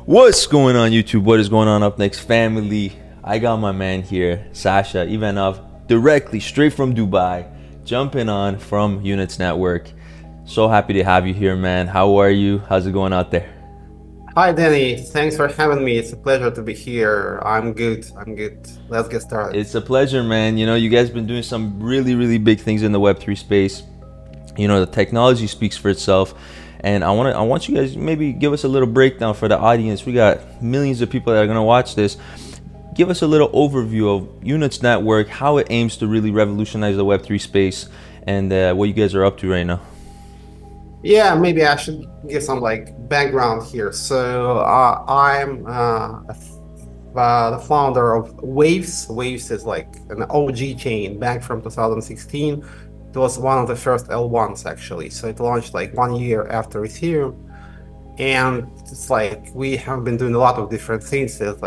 What's going on, YouTube? What is going on, Up Next family? I got my man here, Sasha Ivanov, directly straight from Dubai, jumping on from Units Network. So happy to have you here, man. How are you? How's it going out there? Hi, Danny. Thanks for having me. It's a pleasure to be here. I'm good. I'm good. Let's get started. It's a pleasure, man. You know, you guys been doing some really big things in the Web3 space. You know, the technology speaks for itself. And I want you guys maybe give us a little breakdown for the audience. We got millions of people that are gonna watch this. Give us a little overview of Units Network, how it aims to really revolutionize the Web3 space, and what you guys are up to right now. Yeah, maybe I should give some background here. So I'm the founder of Waves. Waves is like an OG chain back from 2016. It was one of the first L1s actually. So it launched like 1 year after Ethereum. And it's like we have been doing a lot of different things. It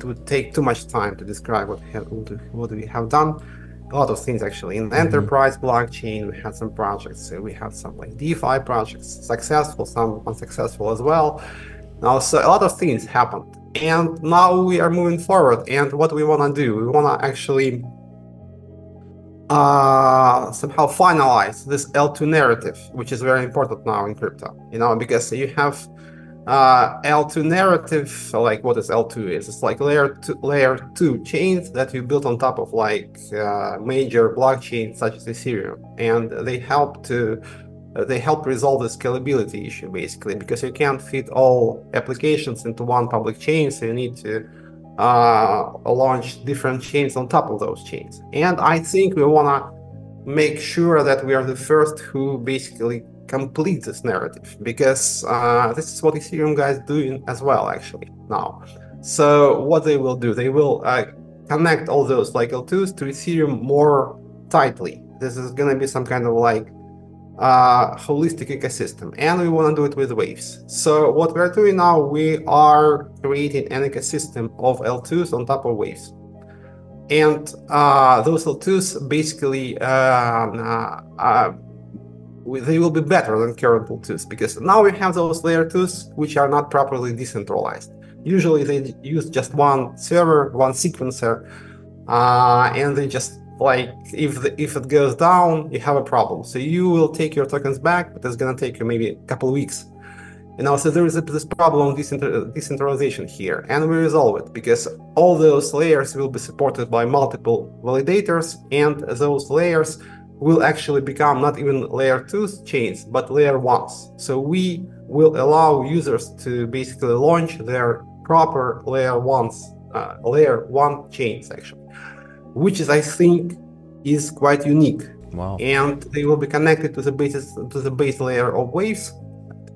would take too much time to describe what we have done. A lot of things actually. In the enterprise blockchain, we had some projects. We had some like DeFi projects, successful, some unsuccessful as well. Now, so a lot of things happened. And now we are moving forward. And what we want to do, we want to actually somehow finalize this L2 narrative, which is very important now in crypto, because you have L2 narrative. Like, what is L2 is? It's like layer two chains that you build on top of major blockchains such as Ethereum, and they help resolve the scalability issue basically, because you can't fit all applications into one public chain, so you need to launch different chains on top of those chains. And I think we want to make sure that we are the first who basically complete this narrative, because this is what Ethereum guys doing as well actually now. So what they will do, they will connect all those like L2s to Ethereum more tightly. This is going to be some kind of holistic ecosystem, and we want to do it with Waves. So what we're doing now, we are creating an ecosystem of L2s on top of Waves, and those L2s basically they will be better than current L2s, because now we have those layer 2s which are not properly decentralized. Usually they use just one server, one sequencer, and they just if it goes down, you have a problem. So you will take your tokens back, but it's gonna take you maybe a couple of weeks. So there is this problem of decentralization here, and we resolve it because all those layers will be supported by multiple validators, and those layers will actually become not even layer 2 chains, but layer 1s. So we will allow users to basically launch their proper layer 1 chains actually, which is, I think, is quite unique. Wow. And they will be connected to the base layer of Waves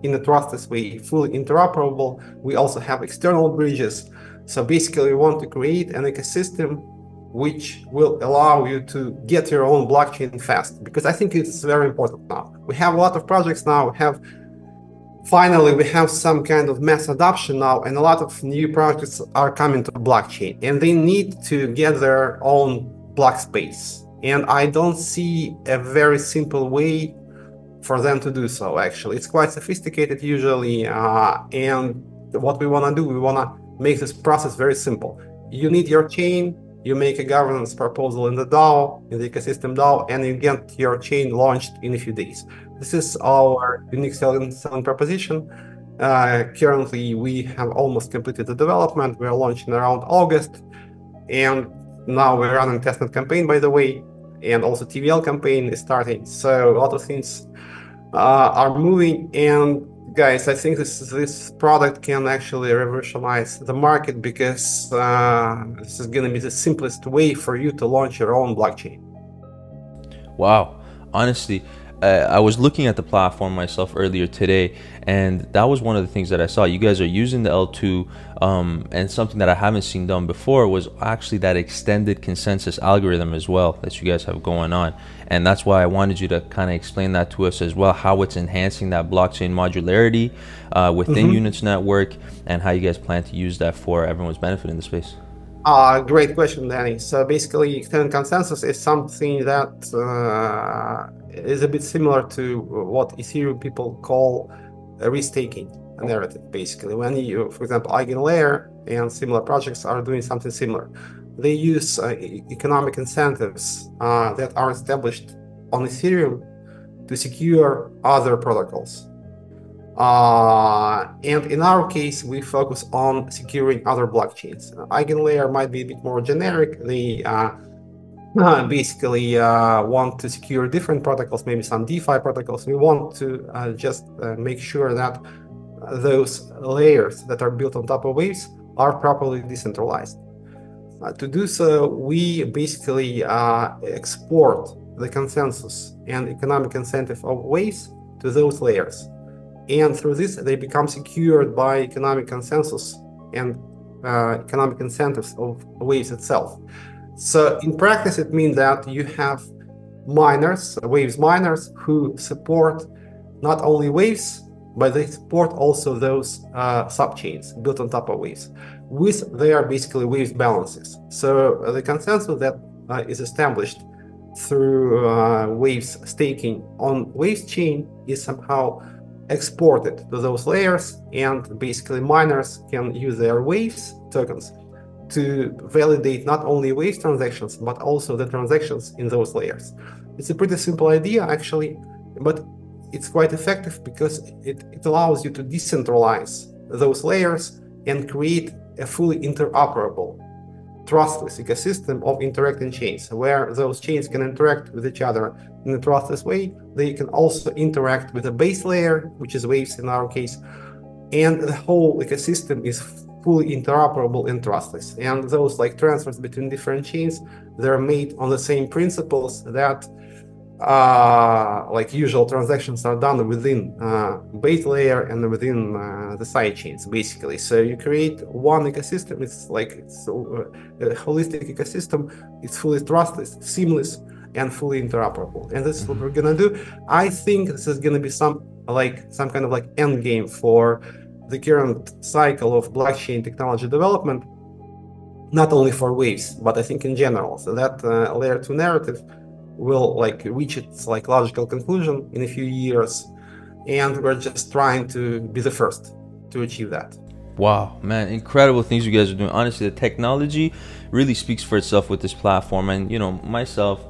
in a trustless way, fully interoperable. We also have external bridges. So basically we want to create an ecosystem which will allow you to get your own blockchain fast, because I think it's very important now. We have a lot of projects now. Finally, we have some kind of mass adoption now, and a lot of new projects are coming to blockchain, and they need to get their own block space. And I don't see a very simple way for them to do so, actually. It's quite sophisticated usually, and what we want to do, we want to make this process very simple. You need your chain, you make a governance proposal in the DAO, in the ecosystem DAO, and you get your chain launched in a few days. This is our unique selling proposition. Currently, we have almost completed the development. We are launching around August, and now we're running testnet campaign, by the way, and also TVL campaign is starting. So a lot of things are moving, and guys, I think this product can actually revolutionize the market, because this is going to be the simplest way for you to launch your own blockchain. Wow. Honestly, I was looking at the platform myself earlier today, and that was one of the things that I saw. You guys are using the L2, and something that I haven't seen done before was actually that extended consensus algorithm as well that you guys have going on. And that's why I wanted you to kind of explain that to us as well, how it's enhancing that blockchain modularity within Units Network, and how you guys plan to use that for everyone's benefit in the space. Great question, Danny. So basically, extended consensus is something that is a bit similar to what Ethereum people call restaking. narrative, basically. When you, for example, EigenLayer and similar projects are doing something similar. They use economic incentives that are established on Ethereum to secure other protocols. And in our case, we focus on securing other blockchains. EigenLayer might be a bit more generic. They basically want to secure different protocols, maybe some DeFi protocols. We want to just make sure that those layers that are built on top of Waves are properly decentralized. To do so, we basically export the consensus and economic incentive of Waves to those layers. And through this, they become secured by economic consensus and economic incentives of Waves itself. So in practice, it means that you have miners, Waves miners, who support not only Waves, but they support also those subchains built on top of Waves with their basically Waves balances. So the consensus that is established through Waves staking on Waves chain is somehow exported to those layers, and basically miners can use their Waves tokens to validate not only Waves transactions, but also the transactions in those layers. It's a pretty simple idea, actually, but it's quite effective because it allows you to decentralize those layers and create a fully interoperable, trustless ecosystem of interacting chains, where those chains can interact with each other in a trustless way. They can also interact with the base layer, which is Waves in our case, and the whole ecosystem is fully interoperable and trustless. And those like transfers between different chains, they're made on the same principles that like usual transactions are done within base layer and within the side chains, basically. So you create one ecosystem. It's like a holistic ecosystem. It's fully trustless, seamless, and fully interoperable. And this is what we're gonna do. I think this is gonna be some kind of like end game for the current cycle of blockchain technology development, not only for Waves, but I think in general. So that layer 2 narrative will like reach its like logical conclusion in a few years, and we're just trying to be the first to achieve that. Wow, man, incredible things you guys are doing. Honestly, the technology really speaks for itself with this platform. And you know, myself,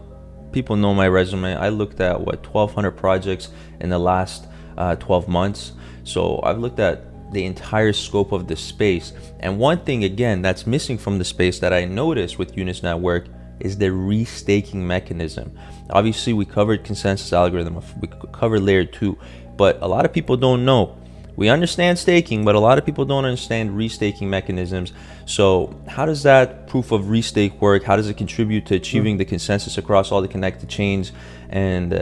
people know my resume. I looked at what 1,200 projects in the last 12 months. So I've looked at the entire scope of the space. And one thing again that's missing from the space that I noticed with Unis Network is the restaking mechanism. Obviously, we covered consensus algorithm, we covered layer 2, but a lot of people don't know. We understand staking, but a lot of people don't understand restaking mechanisms. So how does that proof of restake work? How does it contribute to achieving the consensus across all the connected chains? And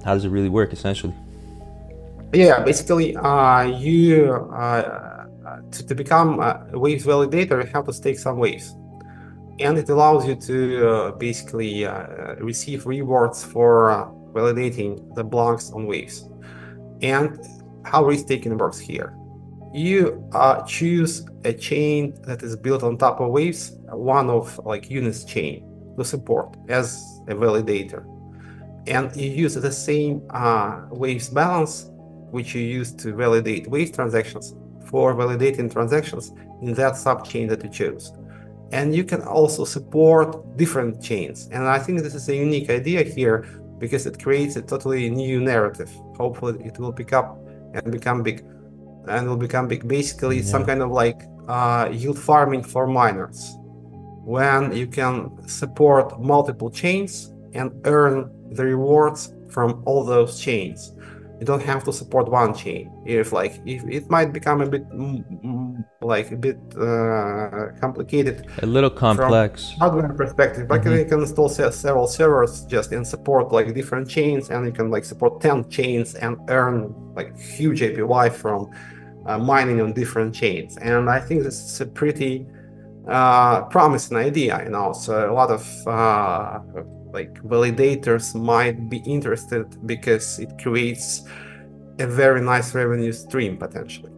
how does it really work essentially? Yeah, basically, to become a Waves validator, you have to stake some Waves. And it allows you to basically receive rewards for validating the blocks on Waves. And how restaking works here. You choose a chain that is built on top of Waves, one of like Unis chain to support as a validator. And you use the same Waves balance which you use to validate Waves transactions for validating transactions in that subchain that you chose. And you can also support different chains. And I think this is a unique idea here because it creates a totally new narrative. Hopefully it will pick up and become big. And will become big. Basically, some kind of like yield farming for miners, when you can support multiple chains and earn the rewards from all those chains. You don't have to support one chain. If it might become a bit complicated, a little complex from hardware perspective, but you can install several servers just and support like different chains, and you can like support 10 chains and earn like huge APY from mining on different chains. And I think this is a pretty promising idea, you know. So a lot of like validators might be interested because it creates a very nice revenue stream potentially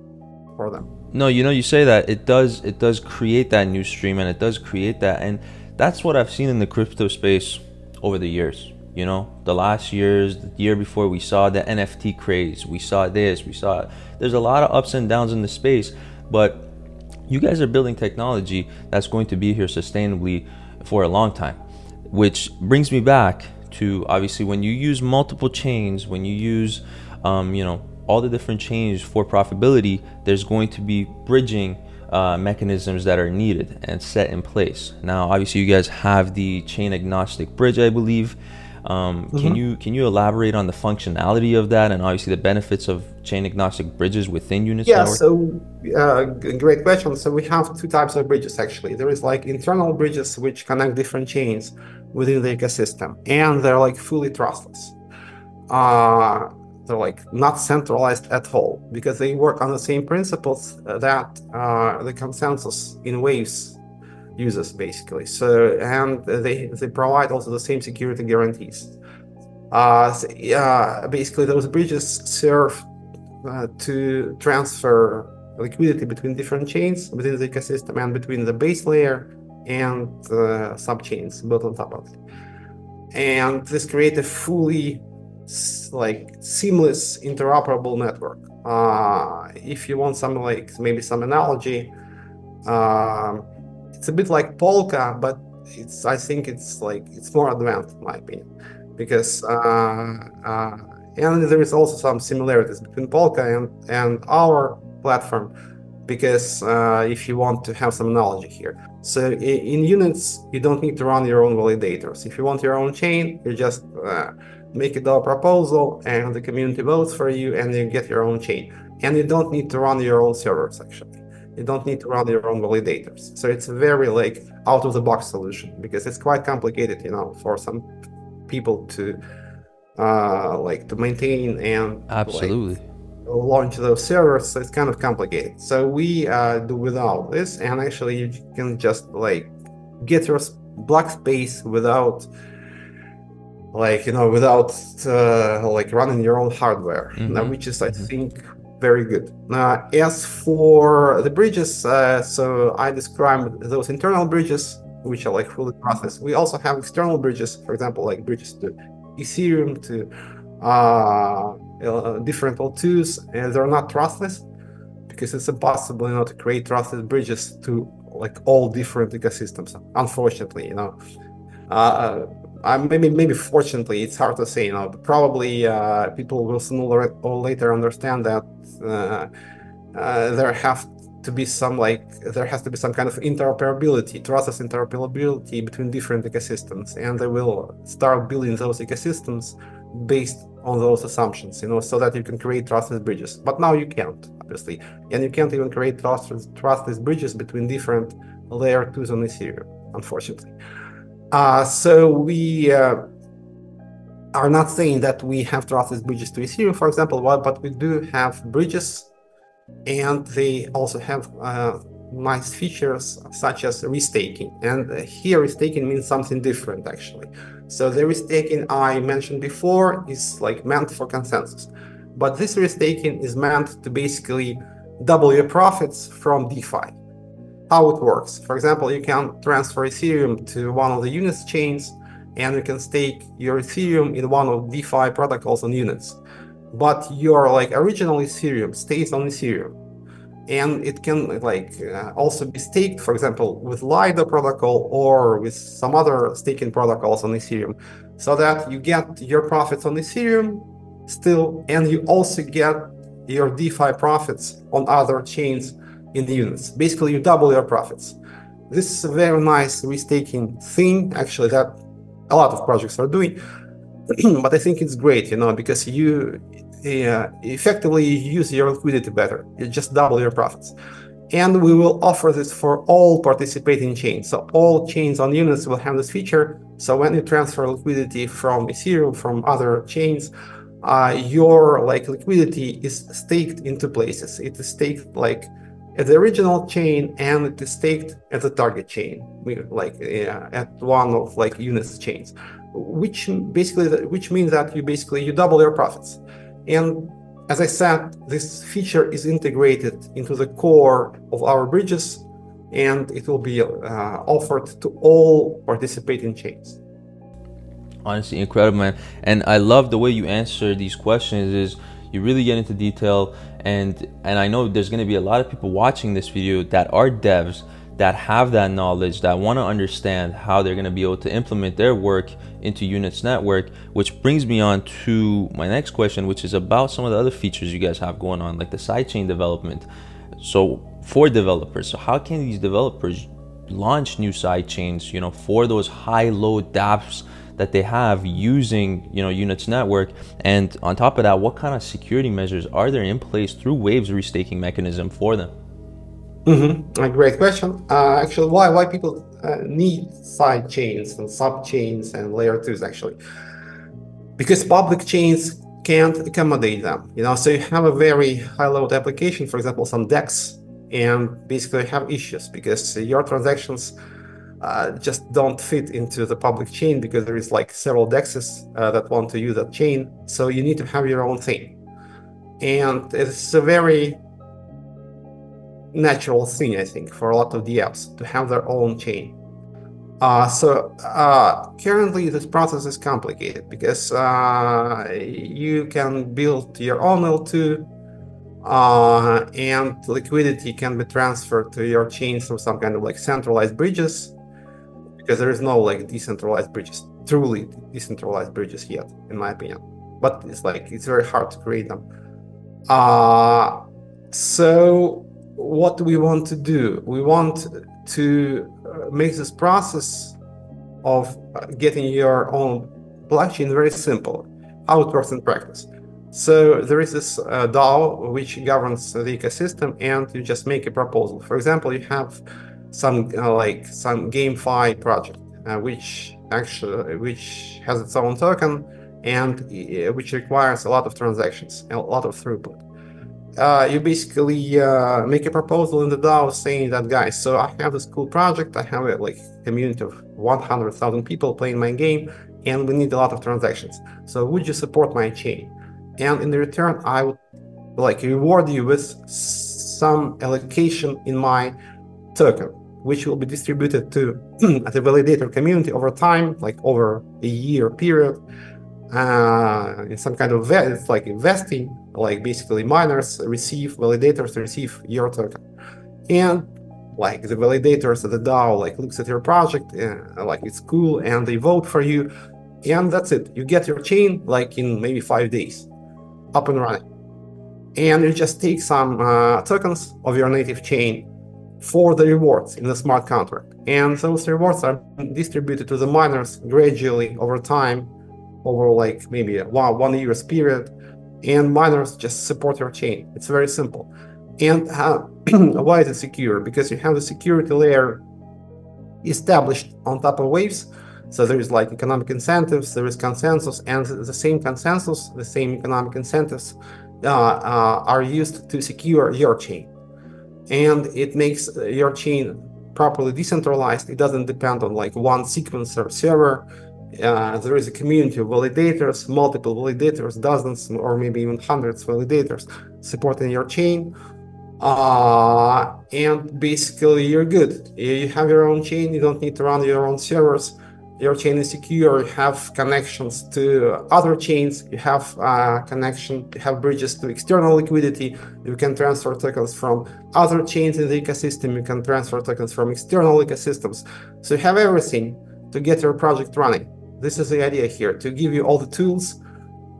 for them. No, you know, you say that it does create that new stream, and it does create that, and that's what I've seen in the crypto space over the years. You know, the last years, the year before, we saw the NFT craze, we saw this, we saw, there's a lot of ups and downs in the space, but you guys are building technology that's going to be here sustainably for a long time. Which brings me back to, obviously, when you use multiple chains, when you use you know, all the different chains for profitability, there's going to be bridging mechanisms that are needed and set in place. Now, obviously, you guys have the chain agnostic bridge, I believe. Can you elaborate on the functionality of that, and obviously the benefits of chain agnostic bridges within Units network? So great question. So we have two types of bridges actually. There is like internal bridges which connect different chains within the ecosystem, and they're like fully trustless. They're like not centralized at all because they work on the same principles that the consensus in waves uses basically. So, and they provide also the same security guarantees. Basically those bridges serve to transfer liquidity between different chains within the ecosystem and between the base layer and subchains built on top of it. And this creates a fully like seamless interoperable network. If you want some like maybe some analogy, it's a bit like Polka, but I think it's more advanced in my opinion, because and there is also some similarities between Polka and our platform, because if you want to have some analogy here. So in Units, you don't need to run your own validators. If you want your own chain, you just make a DAO proposal and the community votes for you and you get your own chain. And you don't need to run your own servers actually. You don't need to run your own validators. So it's a very like out of the box solution, because it's quite complicated, you know, for some people to like to maintain and absolutely like, launch those servers. So it's kind of complicated. So we do without this, and actually you can just like get your block space without like, you know, without like running your own hardware, which is I think very good. As for the bridges, so I described those internal bridges which are like fully processed. We also have external bridges, for example, like bridges to Ethereum, to different L2s, and they're not trustless because it's impossible, you know, to create trustless bridges to like all different ecosystems, unfortunately, you know. Maybe fortunately, it's hard to say, you know, but probably people will sooner or later understand that there has to be some kind of interoperability, trustless interoperability between different ecosystems, and they will start building those ecosystems based on those assumptions, you know, so that you can create trustless bridges. But now you can't, obviously, and you can't even create trustless bridges between different layer 2s on Ethereum, unfortunately. So we are not saying that we have trustless bridges to Ethereum, for example, but we do have bridges, and they also have nice features such as restaking. And here restaking means something different actually. So the restaking I mentioned before is like meant for consensus, but this restaking is meant to basically double your profits from DeFi. How it works: for example, you can transfer Ethereum to one of the Units chains, and you can stake your Ethereum in one of DeFi protocols on Units. But your like original Ethereum stays on Ethereum, and it can like also be staked, for example, with Lido protocol or with some other staking protocols on Ethereum, so that you get your profits on Ethereum still, and you also get your DeFi profits on other chains in the Units. Basically, you double your profits. This is a very nice restaking thing, actually, that a lot of projects are doing. But I think it's great, you know, because you effectively use your liquidity better. You just double your profits. And we will offer this for all participating chains. So all chains on Units will have this feature. So when you transfer liquidity from Ethereum, from other chains, your like liquidity is staked in two places. It is staked like at the original chain, and it is staked at the target chain, like at one of like Units chains, which means that you double your profits. And as I said, this feature is integrated into the core of our bridges, and it will be offered to all participating chains. Honestly, incredible, man. And I love the way you answer these questions. Is you really get into detail, and I know there's going to be a lot of people watching this video that are devs, that have that knowledge, that want to understand how they're going to be able to implement their work into Units Network, which brings me on to my next question, which is about some of the other features you guys have going on, like the sidechain development. So for developers, so how can these developers launch new sidechains, you know, for those high load dApps that they have using, you know, Units Network? And on top of that, what kind of security measures are there in place through Wave's restaking mechanism for them? A great question. Actually, why people need side chains and sub chains and layer 2s actually? Because public chains can't accommodate them. You know, so you have a very high load application, for example, some DEX, and basically have issues because your transactions just don't fit into the public chain because there is like several DEXs that want to use that chain. So you need to have your own thing. And it's a very natural thing, I think, for a lot of dApps to have their own chain. Currently this process is complicated because you can build your own L2 and liquidity can be transferred to your chain through some kind of like centralized bridges, because there is no like decentralized bridges, truly decentralized bridges yet, in my opinion. But it's very hard to create them. So what do we want to do? We want to make this process of getting your own blockchain very simple. How it works in practice. So there is this DAO which governs the ecosystem, and you just make a proposal. For example, you have some some GameFi project which has its own token and which requires a lot of transactions and a lot of throughput. You basically make a proposal in the DAO saying that, guys, so I have this cool project, I have a community of 100,000 people playing my game, and we need a lot of transactions. So would you support my chain? And in return, I would reward you with some allocation in my token, which will be distributed to the validator community over time, like over a year period. In some kind of it's like investing, like basically miners receive, validators receive your token, and like the validators at the DAO looks at your project, it's cool, and they vote for you, and that's it. You get your chain in maybe 5 days, up and running, and you just take some tokens of your native chain for the rewards in the smart contract, and those rewards are distributed to the miners gradually over time, over maybe a 1 year's period, and miners just support your chain. It's very simple. And why is it secure? Because you have the security layer established on top of Waves. So there is economic incentives, there is consensus, and the same consensus, the same economic incentives are used to secure your chain. And it makes your chain properly decentralized. It doesn't depend on one sequencer server. There is a community of validators, multiple validators, dozens or maybe even hundreds of validators supporting your chain. And basically you're good. You have your own chain, you don't need to run your own servers. Your chain is secure, you have connections to other chains, you have you have bridges to external liquidity, you can transfer tokens from other chains in the ecosystem, you can transfer tokens from external ecosystems. So you have everything to get your project running. This is the idea here, to give you all the tools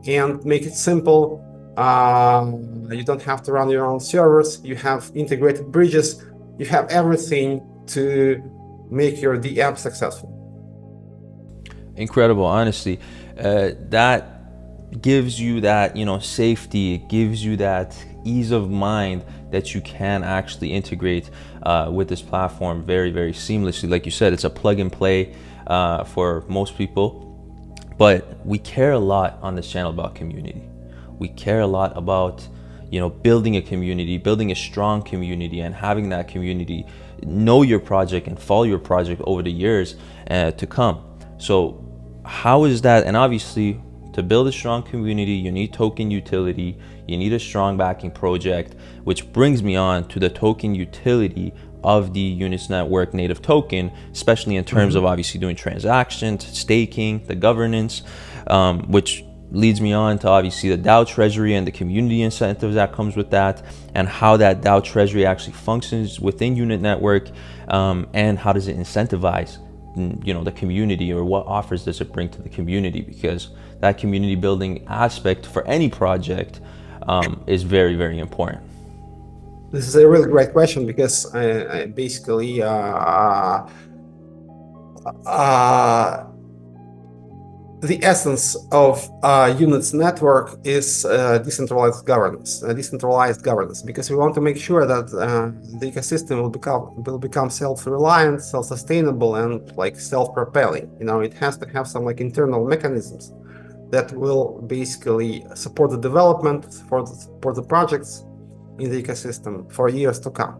and make it simple. You don't have to run your own servers, you have integrated bridges, you have everything to make your dApp successful. Incredible, honestly. That gives you that, safety. It gives you that ease of mind that you can actually integrate with this platform very, very seamlessly. Like you said, it's a plug and play for most people. But we care a lot on this channel about community. We care a lot about, building a community, building a strong community, and having that community know your project and follow your project over the years to come. So how is that? And obviously, to build a strong community, you need token utility, you need a strong backing project, which brings me on to the token utility of the Units Network native token, especially in terms of obviously doing transactions, staking, the governance, which leads me on to obviously the DAO treasury and the community incentives that comes with that, and how that DAO treasury actually functions within Unit Network, and how does it incentivize, you know, the community, or what offers does it bring to the community, because that community building aspect for any project is very, very important. This is a really great question, because basically the essence of Units network is decentralized governance, because we want to make sure that the ecosystem will become self-reliant, self-sustainable, and like self-propelling. You know, it has to have some like internal mechanisms that will basically support the development for the projects in the ecosystem for years to come.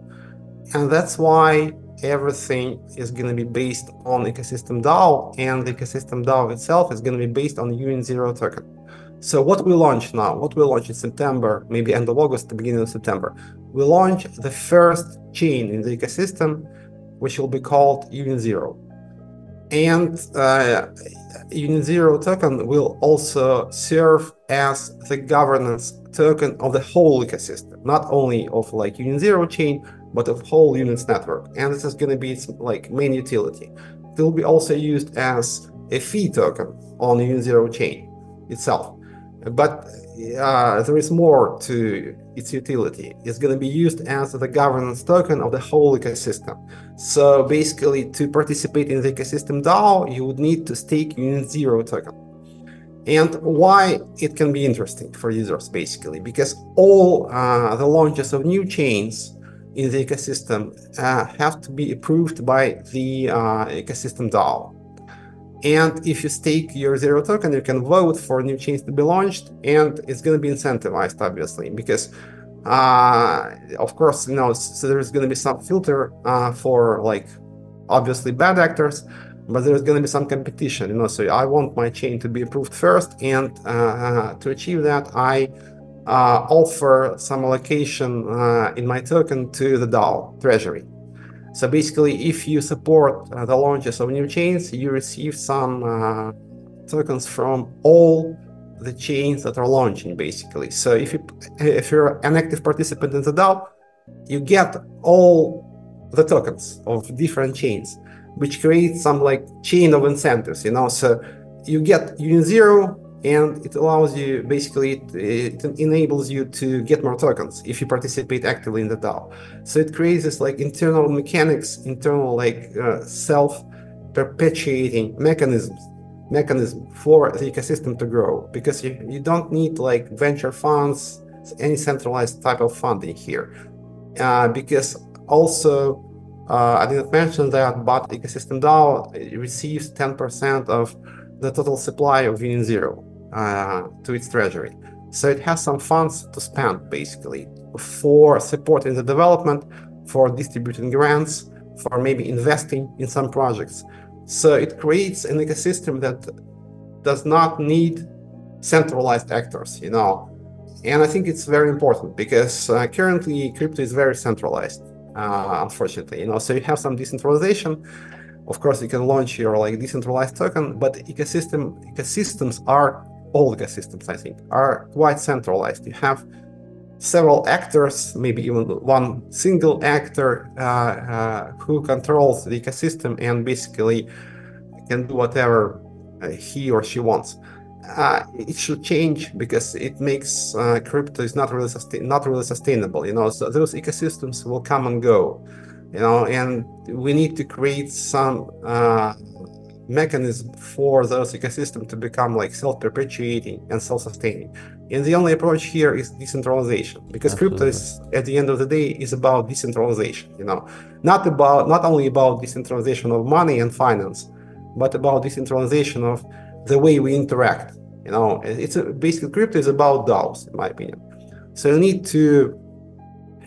And that's why everything is going to be based on ecosystem DAO, and the ecosystem DAO itself is going to be based on UNIT0 token. So what we launch now, what we launch in September, maybe end of August, the beginning of September, we launch the first chain in the ecosystem, which will be called UNIT0. And UNIT0 token will also serve as the governance token of the whole ecosystem, not only of like UNIT0 chain, but of whole Units network. And this is going to be its like main utility. It will be also used as a fee token on UNIT0 chain itself. But there is more to its utility. It's going to be used as the governance token of the whole ecosystem. So basically, to participate in the ecosystem DAO, you would need to stake UNIT0 token. And why it can be interesting for users, basically, because all the launches of new chains in the ecosystem have to be approved by the ecosystem DAO. And if you stake your zero token, you can vote for new chains to be launched, and it's going to be incentivized, obviously, because of course, you know, so there's going to be some filter for like obviously bad actors, but there's going to be some competition, you know. So I want my chain to be approved first, and to achieve that, I offer some allocation in my token to the DAO treasury. So basically, if you support the launches of new chains, you receive some tokens from all the chains that are launching, basically. So if you're an active participant in the DAO, you get all the tokens of different chains, which creates some like chain of incentives, you know. So you get UNIT0, and it allows you, basically, it enables you to get more tokens if you participate actively in the DAO. So it creates this like internal mechanics, internal like self-perpetuating mechanism for the ecosystem to grow, because you don't need like venture funds, any centralized type of funding here, because also I didn't mention that, but ecosystem DAO receives 10% of the total supply of UNIT0 to its treasury. So it has some funds to spend, basically, for supporting the development, for distributing grants, for maybe investing in some projects. So it creates an ecosystem that does not need centralized actors, you know. And I think it's very important, because currently crypto is very centralized, unfortunately, you know. So you have some decentralization. Of course, you can launch your like decentralized token, but ecosystems are, all ecosystems, I think, are quite centralized. You have several actors, maybe even one single actor who controls the ecosystem and basically can do whatever he or she wants. It should change, because it makes crypto is not really sustainable, you know. So those ecosystems will come and go, you know, and we need to create some mechanism for those ecosystems to become like self-perpetuating and self-sustaining. And the only approach here is decentralization, because crypto is, at the end of the day, is about decentralization, you know, not only about decentralization of money and finance, but about decentralization of the way we interact, you know. It's basically, crypto is about DAOs, in my opinion. So you need to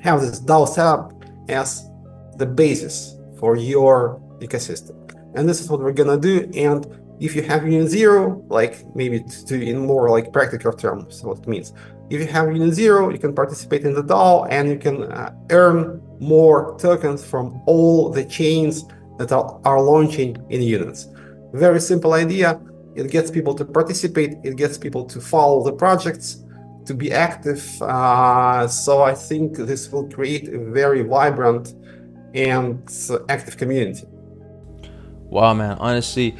have this DAO setup as the basis for your ecosystem. And this is what we're gonna do. And if you have UNIT0, like maybe in more like practical terms, what it means. If you have UNIT0, you can participate in the DAO, and you can earn more tokens from all the chains that are launching in units. Very simple idea. It gets people to participate. It gets people to follow the projects, to be active. So I think this will create a very vibrant and active community. Wow, man. Honestly,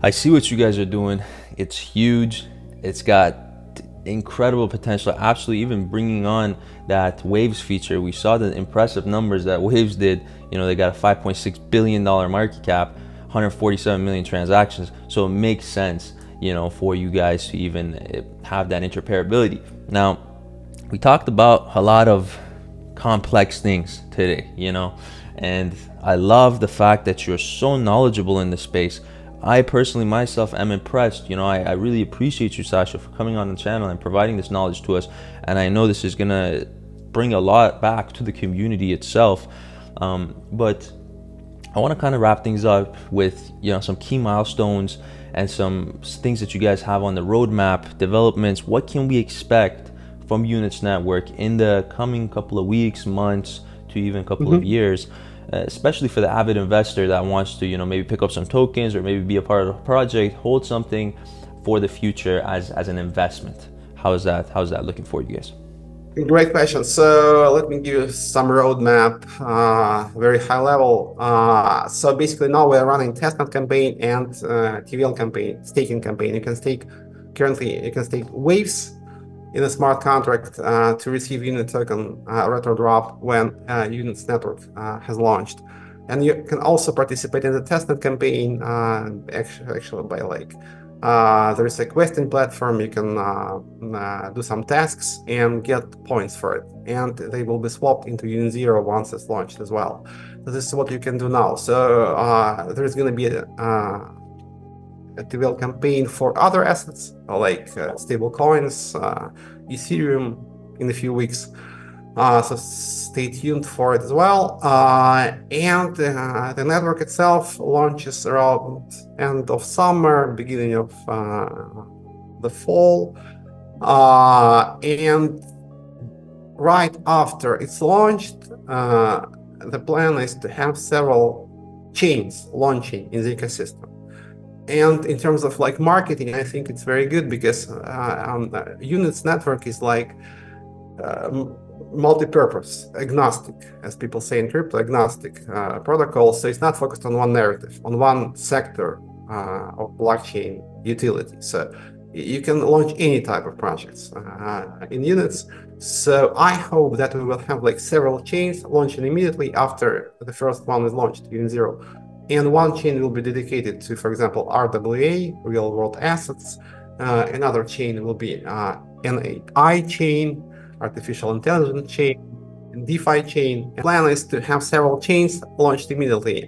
I see what you guys are doing. It's huge. It's got incredible potential. Absolutely, even bringing on that Waves feature. We saw the impressive numbers that Waves did. You know, they got a $5.6 billion market cap, 147 million transactions. So it makes sense, you know, for you guys to even have that interoperability. Now, we talked about a lot of complex things today, you know, and I love the fact that you're so knowledgeable in this space. I personally myself am impressed. You know, I really appreciate you, Sasha, for coming on the channel and providing this knowledge to us. And I know this is gonna bring a lot back to the community itself. But I want to kind of wrap things up with, you know, some key milestones and some things that you guys have on the roadmap, developments. What can we expect from Units Network in the coming couple of weeks, months, to even a couple of years? Especially for the avid investor that wants to, you know, maybe pick up some tokens or maybe be a part of the project, hold something for the future as an investment. How's that looking for you guys? Great question. So let me give you some roadmap, very high level. So basically now we're running testnet campaign and TVL campaign, staking campaign. You can stake Waves in a smart contract to receive unit token retro drop when Units Network has launched. And you can also participate in the testnet campaign actually by like there is a questing platform. You can do some tasks and get points for it, and they will be swapped into Unit Zero once it's launched as well. So this is what you can do now. So there's going to be a TVL campaign for other assets like stable coins, Ethereum in a few weeks. So stay tuned for it as well. And the network itself launches around end of summer, beginning of the fall. And right after it's launched, the plan is to have several chains launching in the ecosystem. And in terms of like marketing, I think it's very good because Units Network is like multi-purpose, agnostic, as people say in crypto, agnostic protocol. So it's not focused on one narrative, on one sector of blockchain utility. So you can launch any type of projects in Units. So I hope that we will have like several chains launching immediately after the first one is launched, Unit Zero. And one chain will be dedicated to, for example, RWA, real world assets. Another chain will be an AI chain, artificial intelligence chain, and DeFi chain. The plan is to have several chains launched immediately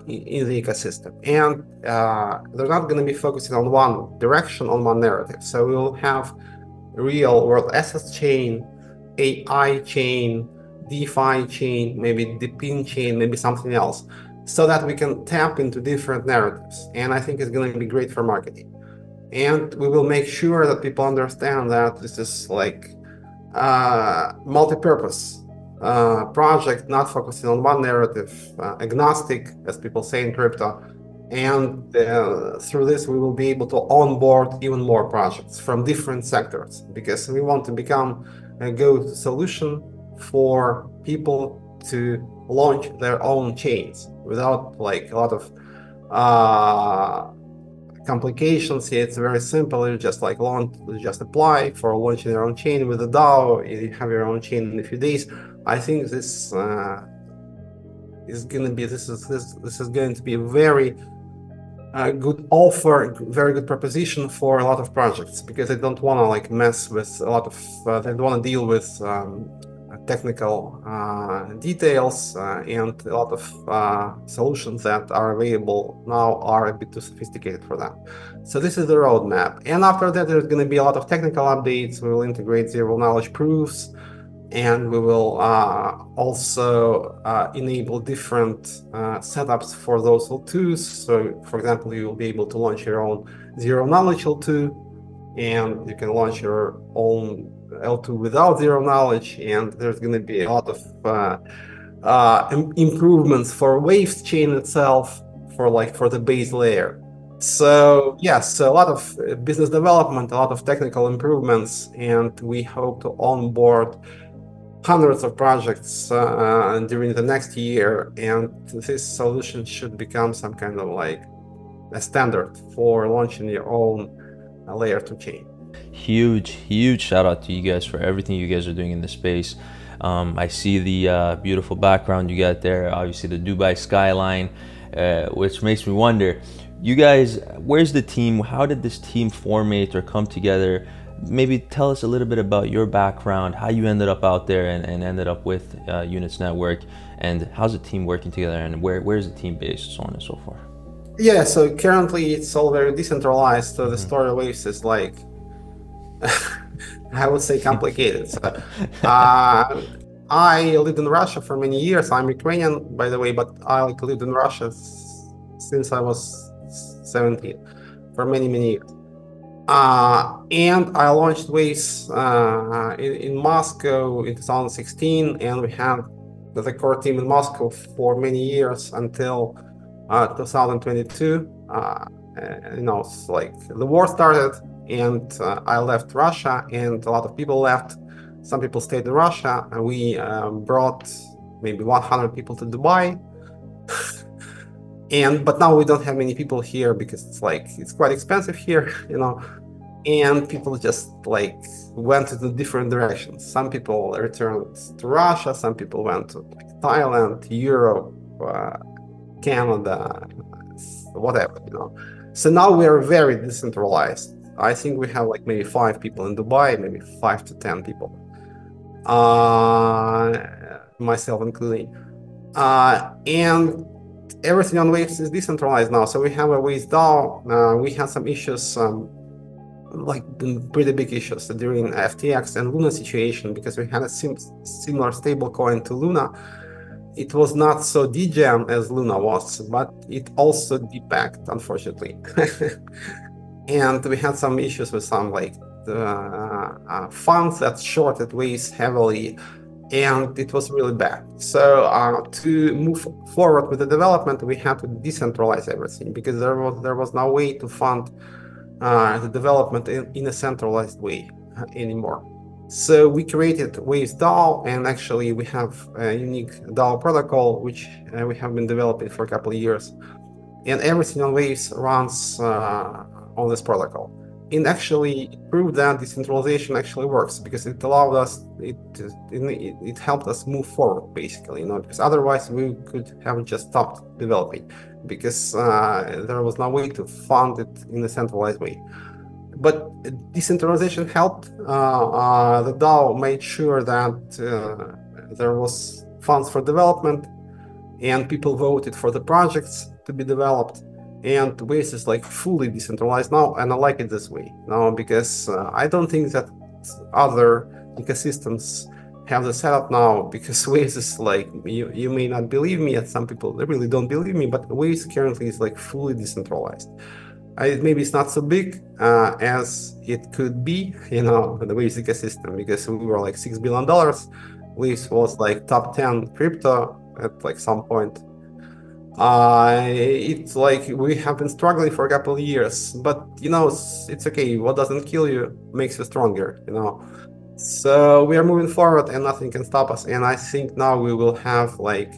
in the ecosystem. And they're not going to be focusing on one direction, on one narrative. So we will have real world assets chain, AI chain, DeFi chain, maybe DePIN chain, maybe something else, so that we can tap into different narratives. And I think it's going to be great for marketing. And we will make sure that people understand that this is like multi-purpose project, not focusing on one narrative, agnostic, as people say in crypto. And through this, we will be able to onboard even more projects from different sectors, because we want to become a go-to solution for people to launch their own chains without like a lot of complications. It's very simple. You just like just apply for launching your own chain with a DAO. You have your own chain in a few days. I think this is going to be this is going to be a very good offer, very good proposition for a lot of projects, because they don't want to like mess with a lot of they don't want to deal with technical details, and a lot of solutions that are available now are a bit too sophisticated for them. So this is the roadmap. And after that, there's going to be a lot of technical updates. We will integrate zero knowledge proofs, and we will also enable different setups for those L2s. So for example, you will be able to launch your own zero knowledge L2, and you can launch your own L2 without zero knowledge. And there's going to be a lot of improvements for Waves chain itself, for the base layer. So yes, a lot of business development, a lot of technical improvements, and we hope to onboard hundreds of projects during the next year. And this solution should become some kind of like a standard for launching your own layer 2 chain. Huge shout out to you guys for everything you guys are doing in the space. I see the beautiful background you got there, obviously the Dubai skyline, which makes me wonder, you guys, where's the team? How did this team formate or come together? Maybe tell us a little bit about your background, how you ended up out there and ended up with Units Network, and how's the team working together, and where's the team based, so on and so forth. Yeah, so currently it's all very decentralized, so the story of Waves is like, I would say, complicated. So, I lived in Russia for many years. I'm Ukrainian, by the way, but I lived in Russia since I was 17, for many years. And I launched Waves in Moscow in 2016, and we had the core team in Moscow for many years until 2022. It's like the war started, and I left Russia, and a lot of people left. Some people stayed in Russia, and we brought maybe 100 people to Dubai. But now we don't have many people here because it's quite expensive here, and people just like went to the different directions. Some people returned to Russia, some people went to Thailand, Europe, Canada, whatever, So now we are very decentralized. I think we have like maybe 5 people in Dubai, maybe 5 to 10 people, myself including. And everything on Waves is decentralized now. So we have a Waves DAO. We had some issues, like pretty big issues during FTX and Luna situation, because we had a similar stablecoin to Luna. It was not so degen as Luna was, but it also depegged, unfortunately. And we had some issues with some funds that shorted Waves heavily, and it was really bad. So to move forward with the development, we had to decentralize everything, because there was no way to fund the development in a centralized way anymore. So we created Waves DAO, and actually we have a unique DAO protocol, which we have been developing for a couple of years. And everything on Waves runs on this protocol. And actually it proved that decentralization actually works, because it allowed us, it helped us move forward, basically, because otherwise we could have just stopped developing, because there was no way to fund it in a centralized way. But decentralization helped. The DAO made sure that there was funds for development, and people voted for the projects to be developed. And Waves is like fully decentralized now, and I like it this way now, because I don't think that other ecosystems have the setup now, because Waves is like, you may not believe me, and some people they really don't believe me, but Waves currently is like fully decentralized. Maybe it's not so big as it could be, the Waves ecosystem, because we were like $6 billion. Waves was like top 10 crypto at like some point. It's like we have been struggling for a couple of years, but it's okay. What doesn't kill you makes you stronger, So we are moving forward, and nothing can stop us. And I think now we will have like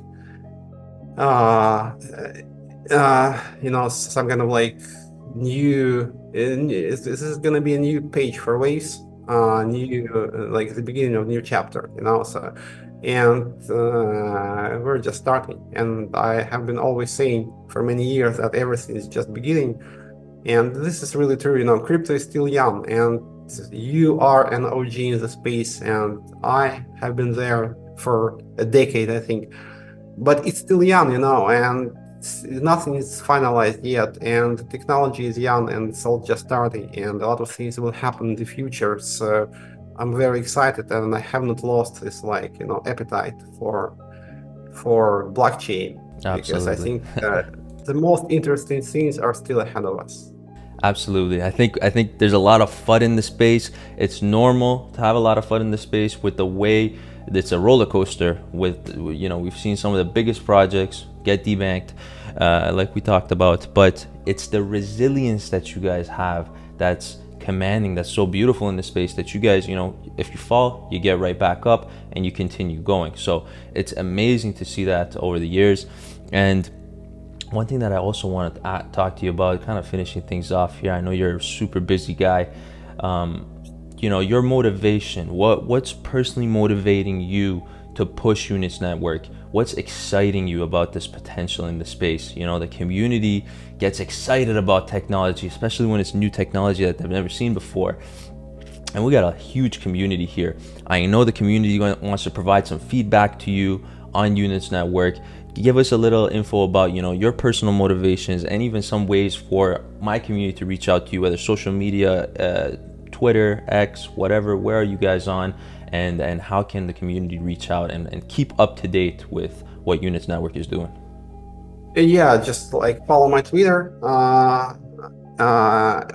some kind of like new, this is gonna be a new page for Waves, new like the beginning of a new chapter, So and we're just starting, and I have been always saying for many years that everything is just beginning, and this is really true. Crypto is still young, and you are an OG in the space, and I have been there for a decade, I think, but it's still young, and nothing is finalized yet, and the technology is young, and it's all just starting, and a lot of things will happen in the future. So I'm very excited, and I have not lost this appetite for blockchain. Absolutely. Because I think the most interesting things are still ahead of us. Absolutely. I think there's a lot of FUD in the space. It's normal to have a lot of FUD in the space with the way it's a roller coaster with, you know, we've seen some of the biggest projects get debanked, like we talked about, but it's the resilience that you guys have that's commanding, that's so beautiful in the space, that you guys, you know, if you fall, you get right back up and you continue going. So it's amazing to see that over the years. And one thing that I also wanted to talk to you about, kind of finishing things off here, I know you're a super busy guy, you know, your motivation, what's personally motivating you to push Units Network? What's exciting you about this potential in the space? You know, the community gets excited about technology, especially when it's new technology that they've never seen before. And we got a huge community here. I know the community wants to provide some feedback to you on Units Network. Give us a little info about, you know, your personal motivations, and even some ways for my community to reach out to you, whether social media, Twitter, X, whatever. Where are you guys on? And how can the community reach out and keep up to date with what Units Network is doing? Yeah, just like follow my Twitter,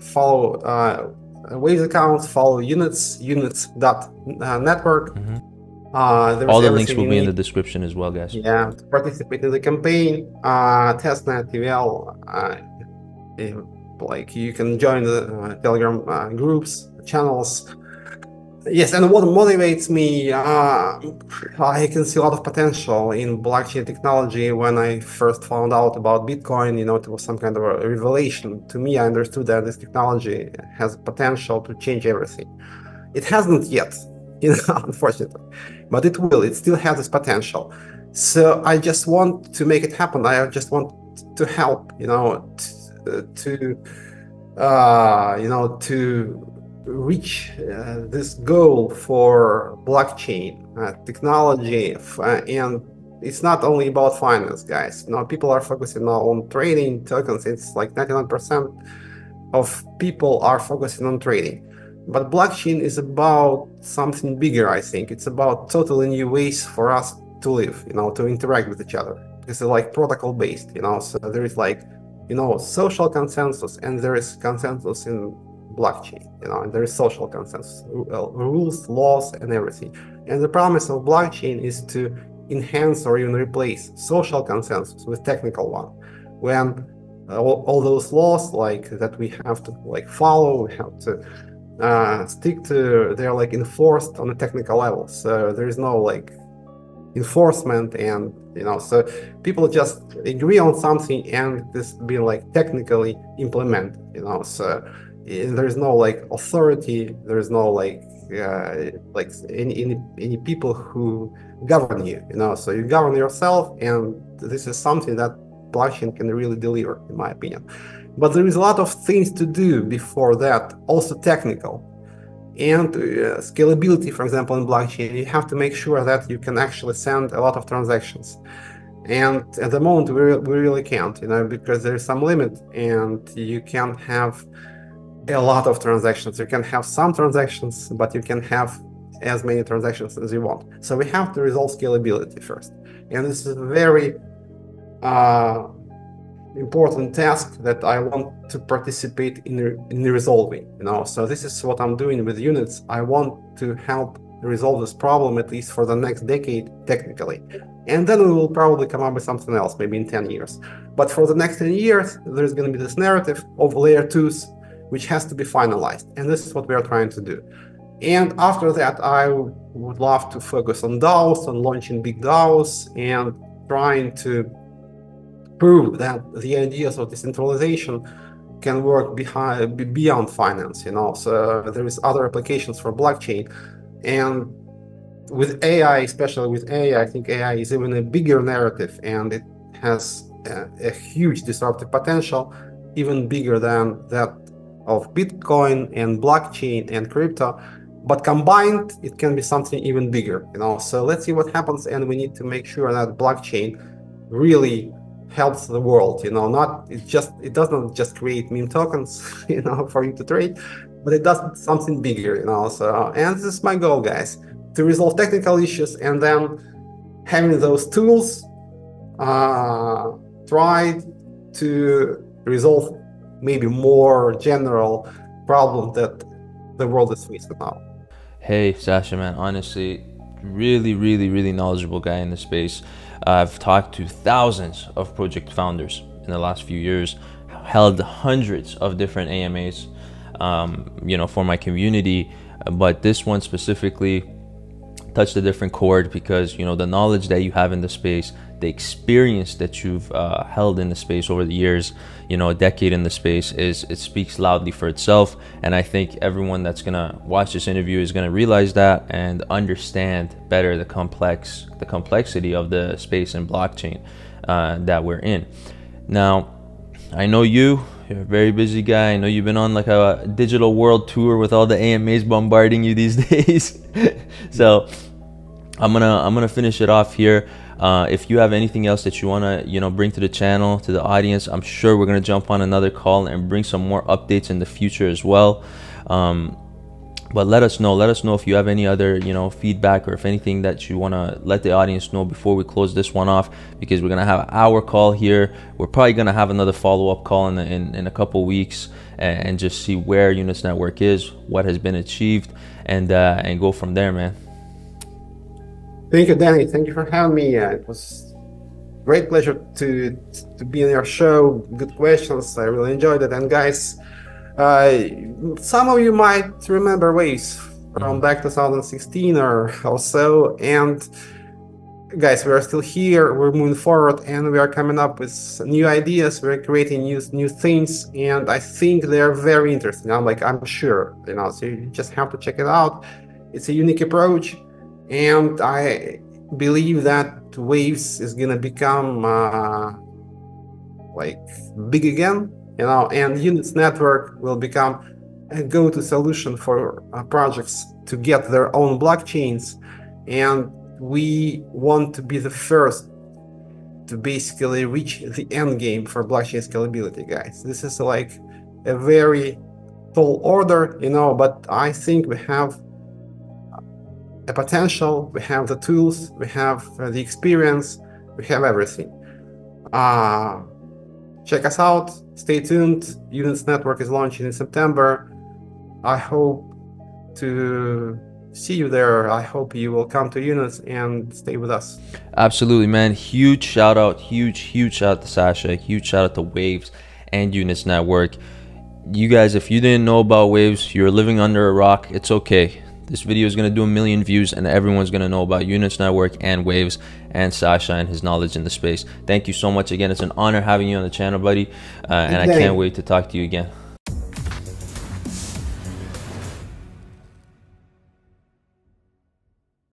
follow Waves accounts, follow /units.network. All the links will be in the description as well, guys. Yeah, to participate in the campaign, testnet, TVL, like you can join the Telegram groups, channels. Yes, and what motivates me, I can see a lot of potential in blockchain technology. When I first found out about Bitcoin, you know, it was some kind of a revelation to me. I understood that this technology has potential to change everything. It hasn't yet, you know, unfortunately, but it will. It still has this potential. So I just want to make it happen. I just want to help, you know, to reach this goal for blockchain technology. And it's not only about finance, guys. You know, people are focusing now on trading tokens. It's like 99% of people are focusing on trading. But blockchain is about something bigger, I think. It's about totally new ways for us to live, you know, to interact with each other. It's like protocol based, you know, so there is like, you know, social consensus, and there is consensus in blockchain, you know, and there is social consensus, rules, laws, and everything. And the promise of blockchain is to enhance or even replace social consensus with technical one. When all those laws like that we have to like follow, we have to stick to, they're like enforced on a technical level. So there is no like enforcement, and you know, so people just agree on something and this being like technically implemented, you know. So there's no like authority, there's no like any people who govern you, you know. So you govern yourself, and this is something that blockchain can really deliver, in my opinion. But there is a lot of things to do before that, also technical. And scalability, for example, in blockchain, you have to make sure that you can actually send a lot of transactions. And at the moment, we really can't, you know, because there's some limit, and you can't have a lot of transactions. You can have some transactions, but you can have as many transactions as you want. So we have to resolve scalability first. And this is a very important task that I want to participate in resolving, you know. So this is what I'm doing with units. I want to help resolve this problem, at least for the next decade, technically. And then we will probably come up with something else, maybe in 10 years. But for the next 10 years, there's going to be this narrative of layer 2s, which has to be finalized. And this is what we are trying to do. And after that, I would love to focus on DAOs, on launching big DAOs, and trying to prove that the ideas of decentralization can work beyond finance, you know. So there is other applications for blockchain. And with AI, especially with AI, I think AI is even a bigger narrative, and it has a huge disruptive potential, even bigger than that of Bitcoin and blockchain and crypto. But combined, it can be something even bigger, you know. So let's see what happens, and we need to make sure that blockchain really helps the world, you know. It doesn't just create meme tokens, you know, for you to trade, but it does something bigger, you know. So, and this is my goal, guys, to resolve technical issues, and then having those tools try to resolve maybe more general problem that the world is facing now. Hey, Sasha, man, honestly, really knowledgeable guy in the space. I've talked to thousands of project founders in the last few years, held hundreds of different AMAs, you know, for my community, but this one specifically touched a different chord because, you know, the knowledge that you have in the space, the experience that you've held in the space over the years, you know, a decade in the space, it speaks loudly for itself. And I think everyone that's gonna watch this interview is gonna realize that and understand better the complexity of the space and blockchain that we're in. Now, I know you're a very busy guy. I know you've been on like a digital world tour with all the AMAs bombarding you these days. So I'm gonna finish it off here. If you have anything else that you wanna, you know, bring to the channel, to the audience, I'm sure we're gonna jump on another call and bring some more updates in the future as well. But let us know if you have any other, you know, feedback, or if anything that you want to let the audience know before we close this one off, because we're going to have our call here. We're probably going to have another follow-up call in a couple weeks, and just see where Units Network is, what has been achieved, and go from there, man. Thank you, Danny. Thank you for having me. It was a great pleasure to be on your show. Good questions. I really enjoyed it. And guys, some of you might remember Waves from back 2016 or so, and guys, we are still here, we're moving forward, and we are coming up with new ideas, we're creating new things, and I think they're very interesting. I'm sure, you know, so you just have to check it out. It's a unique approach, and I believe that Waves is gonna become like big again, you know, and Units Network will become a go-to solution for projects to get their own blockchains. And we want to be the first to basically reach the end game for blockchain scalability, guys. This is like a very tall order, you know, but I think we have a potential, we have the tools, we have the experience, we have everything. Check us out, stay tuned. Units Network is launching in September. I hope to see you there. I hope you will come to Units and stay with us. Absolutely, man. Huge shout out, huge shout out to Sasha, huge shout out to Waves and Units Network. You guys, if you didn't know about Waves, you're living under a rock. It's okay. This video is going to do 1 million views, and everyone's going to know about Units Network and Waves and Sasha and his knowledge in the space. Thank you so much again. It's an honor having you on the channel, buddy. And I can't wait to talk to you again.